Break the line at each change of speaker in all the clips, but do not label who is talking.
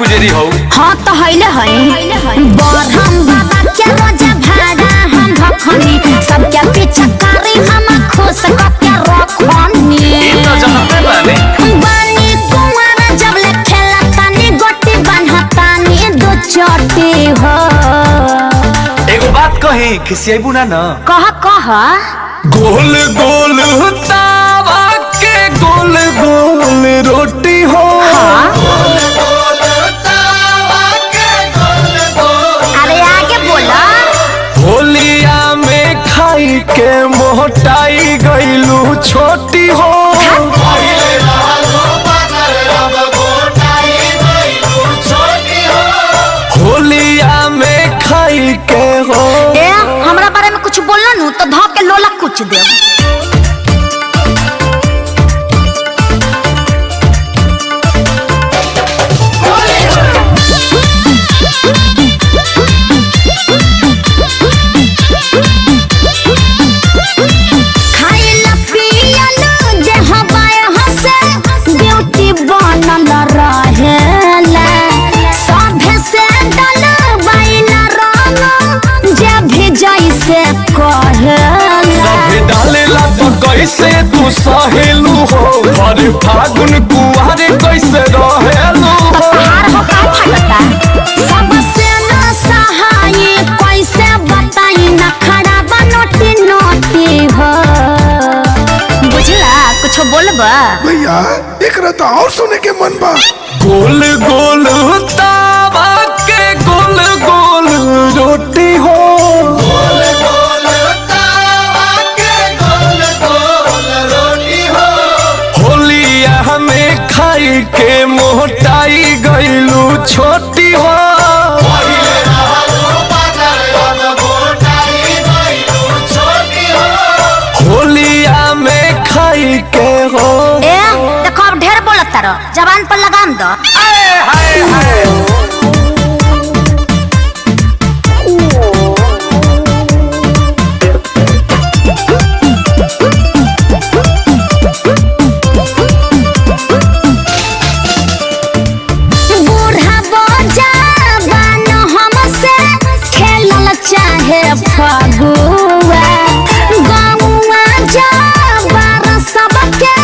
पुजेरी हो।
हाँ तो हैले हई बरहम बाबा के रोजा भाड़ा हम भखनी सबके पीछे कारी हम खुश करके रखनी
ये तो जानते बानी
बानी कुंवर जब ले खेला तानी गोटी बनहतानी दो चोटी हो।
एगो बात कही खिसियाबू ना ना
कह
गोल गोल तावा के गोल गोल रोटी हो।
अरे आगे बोला
होलिया में खाई के मोटाई गईलू छोटी हो। होलिया में खाई के हो।
हमरा बारे में कुछ बोलना नु तो धो के लोला कुछ दे।
डालेला तो कैसे तू सहेलू हो अरे फागुन कुआरे कैसे रहेलू हो।
सबसे न सहाय कैसे बताई न खड़ा बनोटी नोटी हो। बुझला कुछ बोलबा
भैया एकरा तो और सुने के मन बा।
गोल गोल तावा के गोल गोल रोटी हो। खाई के मोटाई गईलू छोटी हो। होलिया में खाई के हो।
देखो अब ढेर बोलत तारो जबान पर लगाम दो।
हाय हाय
फगुआ गमुआ जबर सबके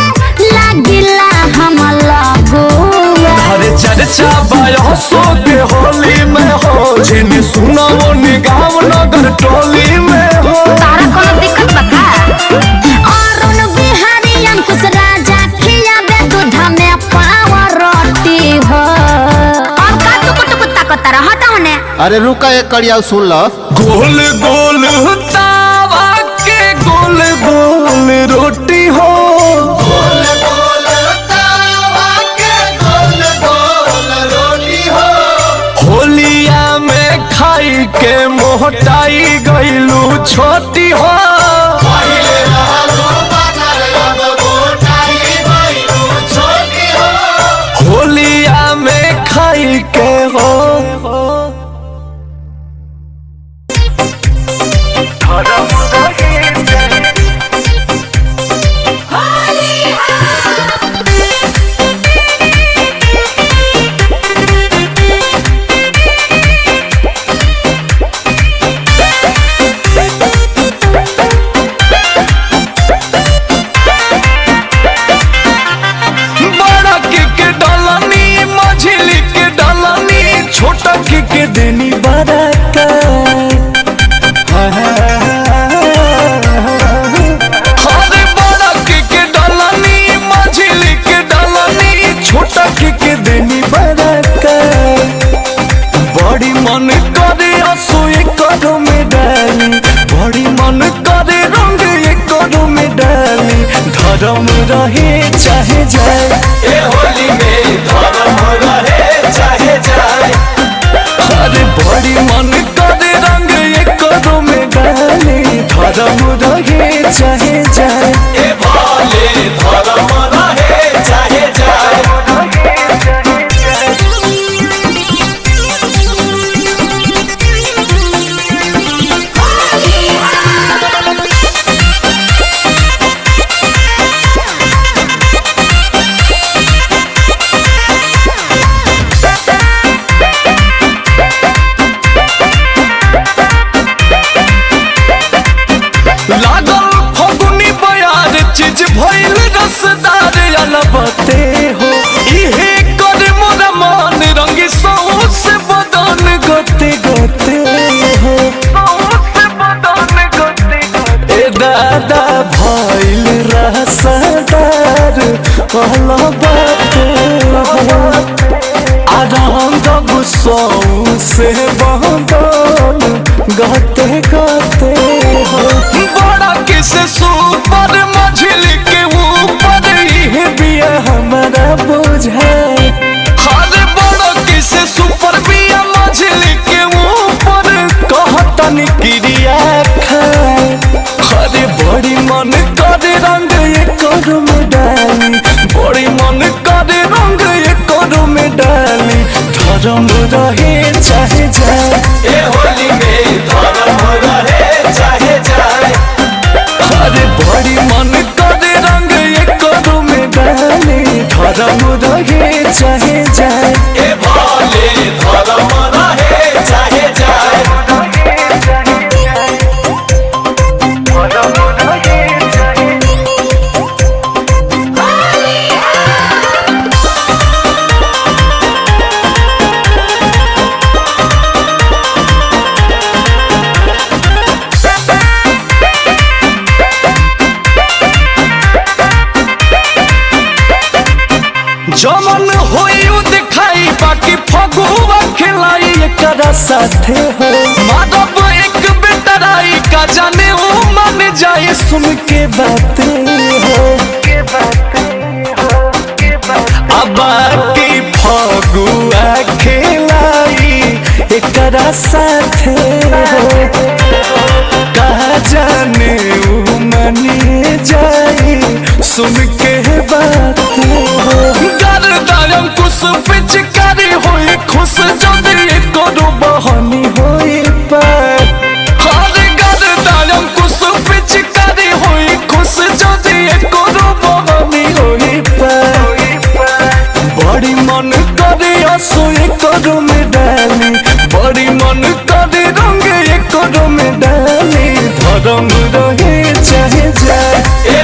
लागिला हम लगुआ।
अरे चर्चा बयसो के होली में हो जिन्हें सुना वो निगाम नगर टोली में हो।
तारा कोनो दिक्कत बता अरुण बिहारी अंकुश राजा खियाबे दूध में पावर रोटी हो। और का तू कुत्ता को तरह हटा होने।
अरे रुका एक कड़िया सुन लो।
गोल गोल तावा के गोल गोल रोटी हो। गोल गोल तावा के गोल गोल रोटी हो। होलिया में खाई के मोटाई गईलू छोटी हो। होलिया में खाई के हो। छोटा के देनी बरका हरे बड़ा के डालनी मझिली के डालनी छोटा के देनी बरका। बड़ी मन करे असो करो में डाली बड़ी मन करे रंग करो में डाली धर्म रहे चाहे जाए ए होली में धर्म रहे चाहे जाए। अरे बड़ी मन करे रंग करो में डाली धर्म रहे चाहे जाए। ए भाले धर्म रहे चाहे जाए। दादा भइल रसदार कहला बाते आरंग गुस्सौ से बंदन गते गते हो बड़ा किसे सुपर मझिली के ऊपर ही बिया हमारा बुझाए हर बड़ा किसे सुपर बिया मझिली के ऊपर कहतन क्रिया खाए हरे बड़ी मन करे रंग ये करू में डाली बड़ी मन करे रंग ये करू में डाली धर्म रहे चाहे जाए
ए होली में धर्म रहे चाहे जाए
अरे बड़ी मन करे रंग ये करू में डाली धर्म रहे चाहे जाए
ए भोले धर्म रहे चाहे जाए
जमन होई उ दिखाई बाकी फगुआ खिलाई एकरा साथे हो माधव एक बेटराई का जाने ओ मन जाए सुन के बातें हो अब की फगुआ खिलाई एकरा साथे हो कहा जाने उ मनी जाए सुन के बातें हो गर्दायम कुछ पिचकारी होई खुश जदी करू बहनी होई पर हर गर्दायम कुछ पिचकारी होई खुश जदी करू बहनी होई पर बड़ी मन करे असोई करू में डाली बड़ी मन करे रंग करू में डाली धर्म रहे चाहे जाए
ए